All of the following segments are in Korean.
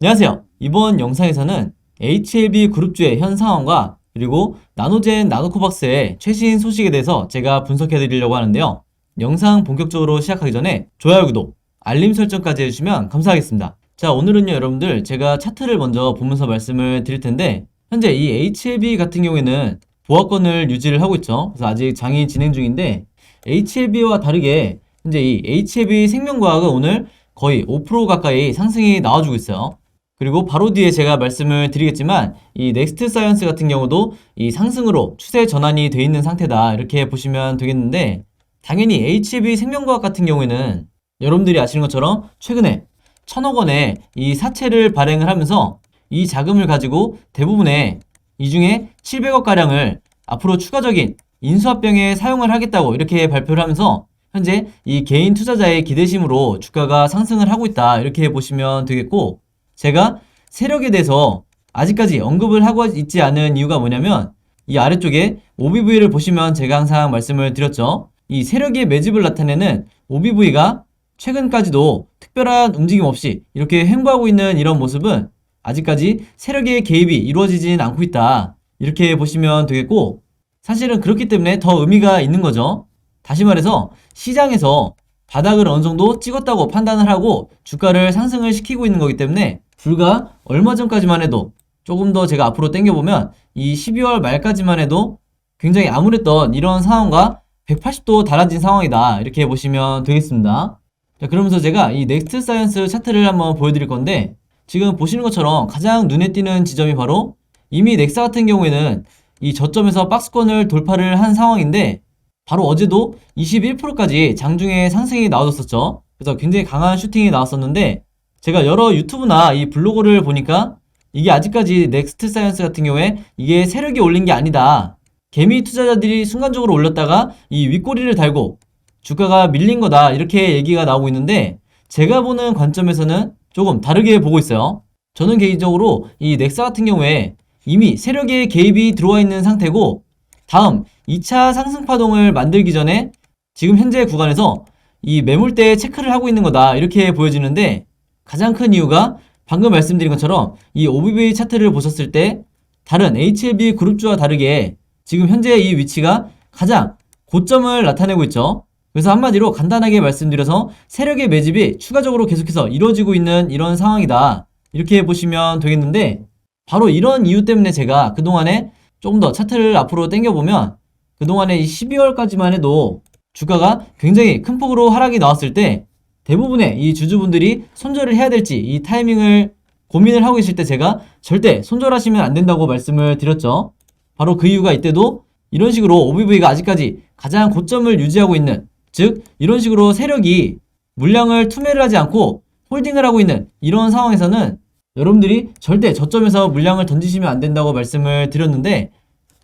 안녕하세요. 이번 영상에서는 HLB 그룹주의 현 상황과 그리고 나노젠 나노코박스의 최신 소식에 대해서 제가 분석해 드리려고 하는데요. 영상 본격적으로 시작하기 전에 좋아요, 구독, 알림 설정까지 해주시면 감사하겠습니다. 자, 오늘은요 여러분들 제가 차트를 먼저 보면서 말씀을 드릴 텐데 현재 이 HLB 같은 경우에는 보합권을 유지를 하고 있죠. 그래서 아직 장이 진행 중인데 HLB와 다르게 현재 이 HLB 생명과학은 오늘 거의 5% 가까이 상승이 나와주고 있어요. 그리고 바로 뒤에 제가 말씀을 드리겠지만 이 넥스트 사이언스 같은 경우도 이 상승으로 추세 전환이 돼 있는 상태다 이렇게 보시면 되겠는데 당연히 HB 생명과학 같은 경우에는 여러분들이 아시는 것처럼 최근에 1,000억 원의 이 사채를 발행을 하면서 이 자금을 가지고 대부분의 이 중에 700억 가량을 앞으로 추가적인 인수합병에 사용을 하겠다고 이렇게 발표를 하면서 현재 이 개인 투자자의 기대심으로 주가가 상승을 하고 있다 이렇게 보시면 되겠고 제가 세력에 대해서 아직까지 언급을 하고 있지 않은 이유가 뭐냐면 이 아래쪽에 OBV를 보시면 제가 항상 말씀을 드렸죠. 이 세력의 매집을 나타내는 OBV가 최근까지도 특별한 움직임 없이 이렇게 횡보하고 있는 이런 모습은 아직까지 세력의 개입이 이루어지진 않고 있다. 이렇게 보시면 되겠고 사실은 그렇기 때문에 더 의미가 있는 거죠. 다시 말해서 시장에서 바닥을 어느 정도 찍었다고 판단을 하고 주가를 상승을 시키고 있는 거기 때문에 불과 얼마 전까지만 해도 조금 더 제가 앞으로 당겨보면 이 12월 말까지만 해도 굉장히 암울했던 이런 상황과 180도 달라진 상황이다 이렇게 보시면 되겠습니다. 자, 그러면서 제가 이 넥스트 사이언스 차트를 한번 보여드릴 건데 지금 보시는 것처럼 가장 눈에 띄는 지점이 바로 이미 넥사 같은 경우에는 이 저점에서 박스권을 돌파를 한 상황인데 바로 어제도 21%까지 장중에 상승이 나와줬었죠. 그래서 굉장히 강한 슈팅이 나왔었는데 제가 여러 유튜브나 이 블로그를 보니까 이게 아직까지 넥스트 사이언스 같은 경우에 이게 세력이 올린 게 아니다. 개미 투자자들이 순간적으로 올렸다가 이 윗꼬리를 달고 주가가 밀린 거다. 이렇게 얘기가 나오고 있는데 제가 보는 관점에서는 조금 다르게 보고 있어요. 저는 개인적으로 이 넥사 같은 경우에 이미 세력의 개입이 들어와 있는 상태고 다음 2차 상승 파동을 만들기 전에 지금 현재 구간에서 이 매물대 체크를 하고 있는 거다. 이렇게 보여지는데 가장 큰 이유가 방금 말씀드린 것처럼 이 OBV 차트를 보셨을 때 다른 HLB 그룹주와 다르게 지금 현재 이 위치가 가장 고점을 나타내고 있죠. 그래서 한마디로 간단하게 말씀드려서 세력의 매집이 추가적으로 계속해서 이루어지고 있는 이런 상황이다. 이렇게 보시면 되겠는데 바로 이런 이유 때문에 제가 그동안에 조금 더 차트를 앞으로 당겨보면 그동안에 이 12월까지만 해도 주가가 굉장히 큰 폭으로 하락이 나왔을 때 대부분의 이 주주분들이 손절을 해야 될지 이 타이밍을 고민을 하고 있을 때 제가 절대 손절하시면 안 된다고 말씀을 드렸죠. 바로 그 이유가 이때도 이런 식으로 OBV가 아직까지 가장 고점을 유지하고 있는 즉 이런 식으로 세력이 물량을 투매를 하지 않고 홀딩을 하고 있는 이런 상황에서는 여러분들이 절대 저점에서 물량을 던지시면 안 된다고 말씀을 드렸는데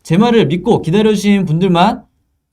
제 말을 믿고 기다려주신 분들만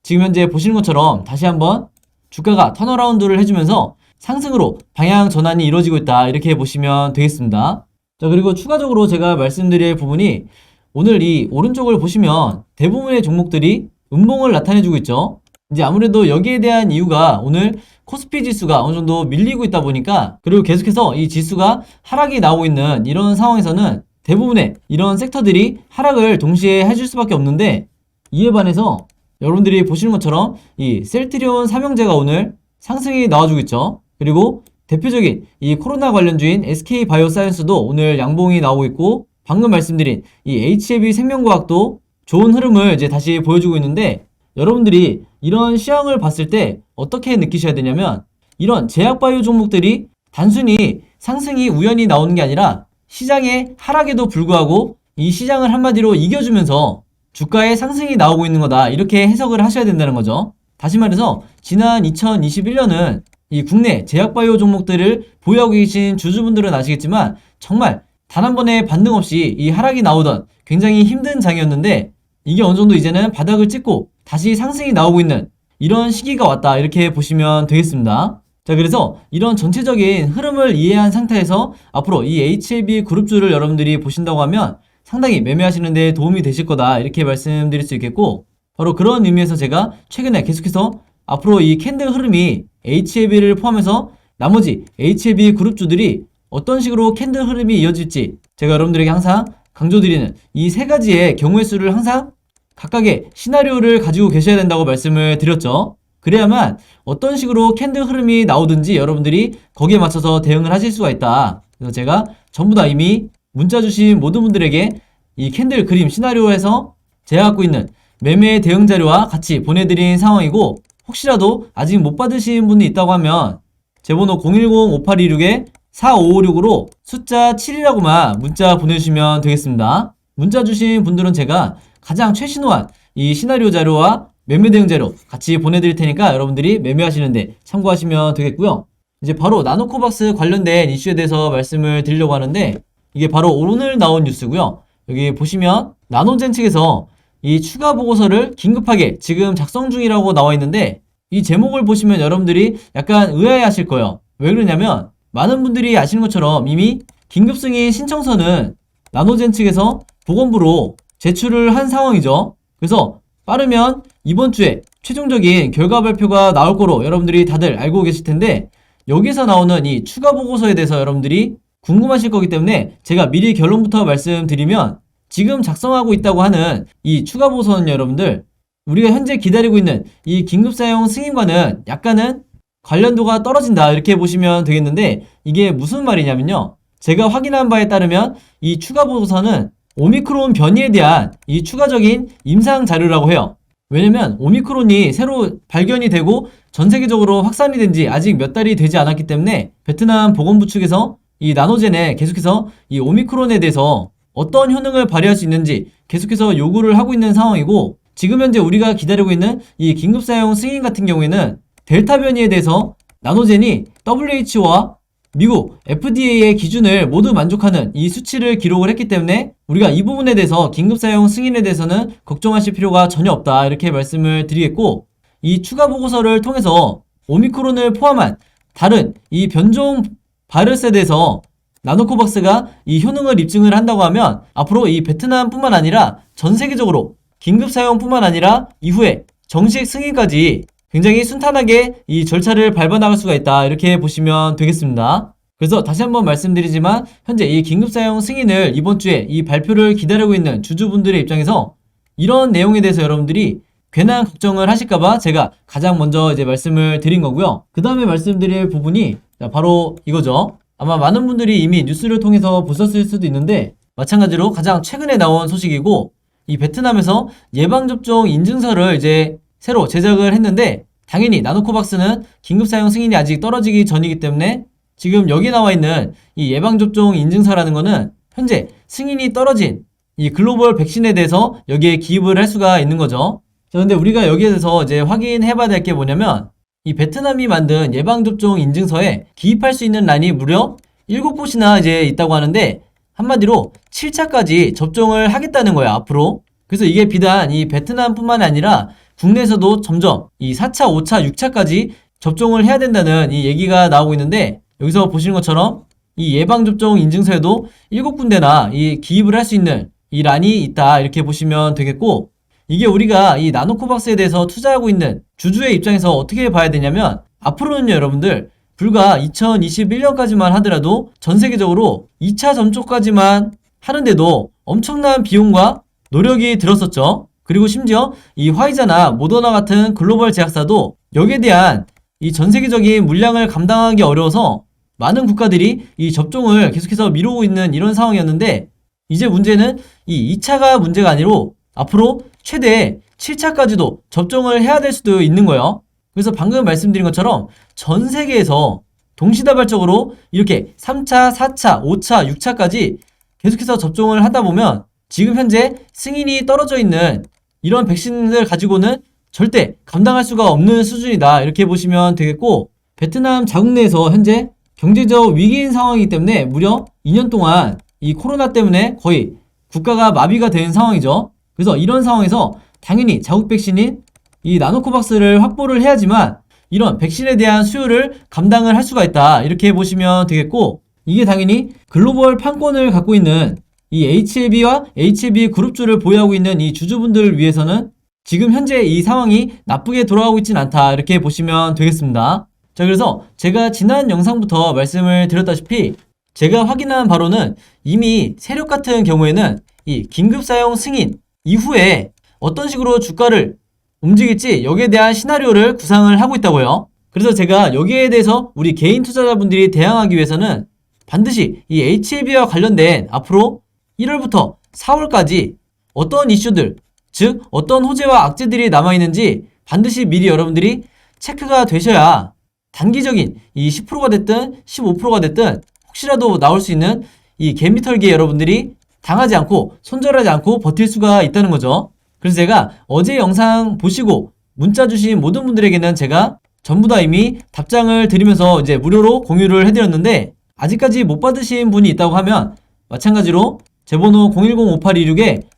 지금 현재 보시는 것처럼 다시 한번 주가가 턴어라운드를 해주면서 상승으로 방향 전환이 이루어지고 있다 이렇게 보시면 되겠습니다. 자, 그리고 추가적으로 제가 말씀드릴 부분이 오늘 이 오른쪽을 보시면 대부분의 종목들이 음봉을 나타내주고 있죠. 이제 아무래도 여기에 대한 이유가 오늘 코스피 지수가 어느 정도 밀리고 있다 보니까 그리고 계속해서 이 지수가 하락이 나오고 있는 이런 상황에서는 대부분의 이런 섹터들이 하락을 동시에 해줄 수밖에 없는데 이에 반해서 여러분들이 보시는 것처럼 이 셀트리온 삼형제가 오늘 상승이 나와주고 있죠. 그리고 대표적인 이 코로나 관련주인 SK바이오사이언스도 오늘 양봉이 나오고 있고 방금 말씀드린 이 HLB 생명과학도 좋은 흐름을 이제 다시 보여주고 있는데 여러분들이 이런 시황을 봤을 때 어떻게 느끼셔야 되냐면 이런 제약바이오 종목들이 단순히 상승이 우연히 나오는 게 아니라 시장의 하락에도 불구하고 이 시장을 한마디로 이겨주면서 주가의 상승이 나오고 있는 거다 이렇게 해석을 하셔야 된다는 거죠. 다시 말해서 지난 2021년은 이 국내 제약바이오 종목들을 보유하고 계신 주주분들은 아시겠지만 정말 단 한 번의 반등 없이 이 하락이 나오던 굉장히 힘든 장이었는데 이게 어느 정도 이제는 바닥을 찍고 다시 상승이 나오고 있는 이런 시기가 왔다 이렇게 보시면 되겠습니다. 자, 그래서 이런 전체적인 흐름을 이해한 상태에서 앞으로 이 HLB 그룹주를 여러분들이 보신다고 하면 상당히 매매하시는 데 도움이 되실 거다 이렇게 말씀드릴 수 있겠고 바로 그런 의미에서 제가 최근에 계속해서 앞으로 이 캔들 흐름이 HLB를 포함해서 나머지 HLB 그룹주들이 어떤 식으로 캔들 흐름이 이어질지 제가 여러분들에게 항상 강조드리는 이 세 가지의 경우의 수를 항상 각각의 시나리오를 가지고 계셔야 된다고 말씀을 드렸죠. 그래야만 어떤 식으로 캔들 흐름이 나오든지 여러분들이 거기에 맞춰서 대응을 하실 수가 있다. 그래서 제가 전부 다 이미 문자 주신 모든 분들에게 이 캔들 그림 시나리오에서 제가 갖고 있는 매매 대응 자료와 같이 보내드린 상황이고, 혹시라도 아직 못 받으신 분이 있다고 하면 제 번호 010-5826-4556으로 숫자 7이라고만 문자 보내주시면 되겠습니다. 문자 주신 분들은 제가 가장 최신호한 이 시나리오 자료와 매매 대응 자료 같이 보내드릴 테니까 여러분들이 매매하시는데 참고하시면 되겠고요. 이제 바로 나노코박스 관련된 이슈에 대해서 말씀을 드리려고 하는데, 이게 바로 오늘 나온 뉴스고요. 여기 보시면 나노젠 측에서 이 추가 보고서를 긴급하게 지금 작성 중이라고 나와 있는데, 이 제목을 보시면 여러분들이 약간 의아해 하실 거예요. 왜 그러냐면 많은 분들이 아시는 것처럼 이미 긴급승인 신청서는 나노젠 측에서 보건부로 제출을 한 상황이죠. 그래서 빠르면 이번 주에 최종적인 결과 발표가 나올 거로 여러분들이 다들 알고 계실 텐데, 여기서 나오는 이 추가 보고서에 대해서 여러분들이 궁금하실 거기 때문에 제가 미리 결론부터 말씀드리면, 지금 작성하고 있다고 하는 이 추가 보고서는 여러분들 우리가 현재 기다리고 있는 이 긴급사용 승인과는 약간은 관련도가 떨어진다 이렇게 보시면 되겠는데, 이게 무슨 말이냐면요, 제가 확인한 바에 따르면 이 추가 보고서는 오미크론 변이에 대한 이 추가적인 임상 자료라고 해요. 왜냐면 오미크론이 새로 발견이 되고 전 세계적으로 확산이 된 지 아직 몇 달이 되지 않았기 때문에 베트남 보건부 측에서 이 나노젠에 계속해서 이 오미크론에 대해서 어떤 효능을 발휘할 수 있는지 계속해서 요구를 하고 있는 상황이고, 지금 현재 우리가 기다리고 있는 이 긴급사용 승인 같은 경우에는 델타 변이에 대해서 나노젠이 WHO와 미국 FDA의 기준을 모두 만족하는 이 수치를 기록을 했기 때문에 우리가 이 부분에 대해서 긴급사용 승인에 대해서는 걱정하실 필요가 전혀 없다 이렇게 말씀을 드리겠고, 이 추가 보고서를 통해서 오미크론을 포함한 다른 이 변종 바이러스에 대해서 나노코박스가 이 효능을 입증을 한다고 하면 앞으로 이 베트남뿐만 아니라 전 세계적으로 긴급사용뿐만 아니라 이후에 정식 승인까지 굉장히 순탄하게 이 절차를 밟아나갈 수가 있다 이렇게 보시면 되겠습니다. 그래서 다시 한번 말씀드리지만 현재 이 긴급사용 승인을 이번 주에 이 발표를 기다리고 있는 주주분들의 입장에서 이런 내용에 대해서 여러분들이 괜한 걱정을 하실까봐 제가 가장 먼저 이제 말씀을 드린 거고요. 그 다음에 말씀드릴 부분이 바로 이거죠. 아마 많은 분들이 이미 뉴스를 통해서 보셨을 수도 있는데, 마찬가지로 가장 최근에 나온 소식이고, 이 베트남에서 예방접종 인증서를 이제 새로 제작을 했는데, 당연히 나노코박스는 긴급사용 승인이 아직 떨어지기 전이기 때문에 지금 여기 나와 있는 이 예방접종 인증서라는 거는 현재 승인이 떨어진 이 글로벌 백신에 대해서 여기에 기입을 할 수가 있는 거죠. 자, 근데 우리가 여기에 대해서 이제 확인해 봐야 될 게 뭐냐면, 이 베트남이 만든 예방접종 인증서에 기입할 수 있는 란이 무려 7곳이나 이제 있다고 하는데, 한마디로 7차까지 접종을 하겠다는 거야, 앞으로. 그래서 이게 비단 이 베트남뿐만 아니라 국내에서도 점점 이 4차, 5차, 6차까지 접종을 해야 된다는 이 얘기가 나오고 있는데, 여기서 보시는 것처럼 이 예방접종 인증서에도 7군데나 이 기입을 할 수 있는 이 란이 있다 이렇게 보시면 되겠고, 이게 우리가 이 나노코박스에 대해서 투자하고 있는 주주의 입장에서 어떻게 봐야 되냐면, 앞으로는요 여러분들 불과 2021년까지만 하더라도 전 세계적으로 2차 접종까지만 하는데도 엄청난 비용과 노력이 들었었죠. 그리고 심지어 이 화이자나 모더나 같은 글로벌 제약사도 여기에 대한 이 전 세계적인 물량을 감당하기 어려워서 많은 국가들이 이 접종을 계속해서 미루고 있는 이런 상황이었는데, 이제 문제는 이 2차가 문제가 아니로 앞으로 최대 7차까지도 접종을 해야 될 수도 있는 거예요. 그래서 방금 말씀드린 것처럼 전 세계에서 동시다발적으로 이렇게 3차, 4차, 5차, 6차까지 계속해서 접종을 하다 보면 지금 현재 승인이 떨어져 있는 이런 백신을 가지고는 절대 감당할 수가 없는 수준이다 이렇게 보시면 되겠고, 베트남 자국 내에서 현재 경제적 위기인 상황이기 때문에 무려 2년 동안 이 코로나 때문에 거의 국가가 마비가 된 상황이죠. 그래서 이런 상황에서 당연히 자국 백신인 이 나노코박스를 확보를 해야지만 이런 백신에 대한 수요를 감당을 할 수가 있다 이렇게 보시면 되겠고, 이게 당연히 글로벌 판권을 갖고 있는 이 HLB와 HLB 그룹주를 보유하고 있는 이 주주분들을 위해서는 지금 현재 이 상황이 나쁘게 돌아가고 있진 않다 이렇게 보시면 되겠습니다. 자, 그래서 제가 지난 영상부터 말씀을 드렸다시피 제가 확인한 바로는 이미 세력 같은 경우에는 이 긴급 사용 승인 이후에 어떤 식으로 주가를 움직일지 여기에 대한 시나리오를 구상을 하고 있다고요. 그래서 제가 여기에 대해서 우리 개인 투자자분들이 대응하기 위해서는 반드시 이 HLB와 관련된 앞으로 1월부터 4월까지 어떤 이슈들, 즉 어떤 호재와 악재들이 남아있는지 반드시 미리 여러분들이 체크가 되셔야 단기적인 이 10%가 됐든 15%가 됐든 혹시라도 나올 수 있는 이 개미털기에 여러분들이 당하지 않고 손절하지 않고 버틸 수가 있다는 거죠. 그래서 제가 어제 영상 보시고 문자 주신 모든 분들에게는 제가 전부 다 이미 답장을 드리면서 이제 무료로 공유를 해드렸는데 아직까지 못 받으신 분이 있다고 하면 마찬가지로 제 번호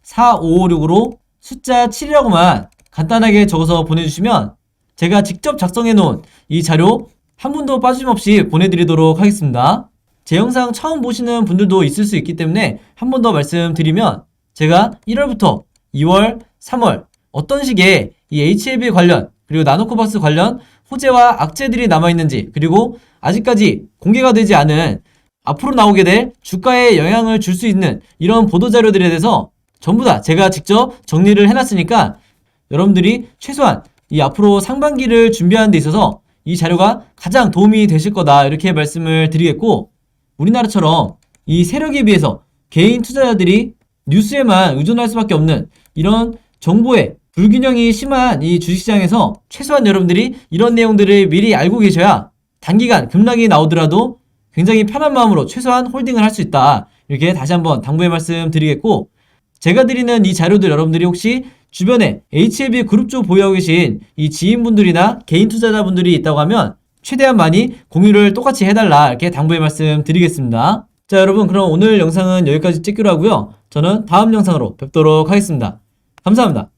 010-5826-4556으로 숫자 7이라고만 간단하게 적어서 보내주시면 제가 직접 작성해 놓은 이 자료 한 분도 빠짐없이 보내드리도록 하겠습니다. 제 영상 처음 보시는 분들도 있을 수 있기 때문에 한 번 더 말씀드리면 제가 1월부터 2월, 3월 어떤 식의 이 HLB 관련 그리고 나노코박스 관련 호재와 악재들이 남아있는지 그리고 아직까지 공개가 되지 않은 앞으로 나오게 될 주가에 영향을 줄 수 있는 이런 보도자료들에 대해서 전부 다 제가 직접 정리를 해놨으니까 여러분들이 최소한 이 앞으로 상반기를 준비하는 데 있어서 이 자료가 가장 도움이 되실 거다 이렇게 말씀을 드리겠고 우리나라처럼 이 세력에 비해서 개인 투자자들이 뉴스에만 의존할 수밖에 없는 이런 정보의 불균형이 심한 이 주식시장에서 최소한 여러분들이 이런 내용들을 미리 알고 계셔야 단기간 급락이 나오더라도 굉장히 편한 마음으로 최소한 홀딩을 할 수 있다. 이렇게 다시 한번 당부의 말씀 드리겠고 제가 드리는 이 자료들 여러분들이 혹시 주변에 HLB 그룹주 보유하고 계신 이 지인분들이나 개인 투자자분들이 있다고 하면 최대한 많이 공유를 똑같이 해달라 이렇게 당부의 말씀 드리겠습니다. 자 여러분 그럼 오늘 영상은 여기까지 찍기로 하고요. 저는 다음 영상으로 뵙도록 하겠습니다. 감사합니다.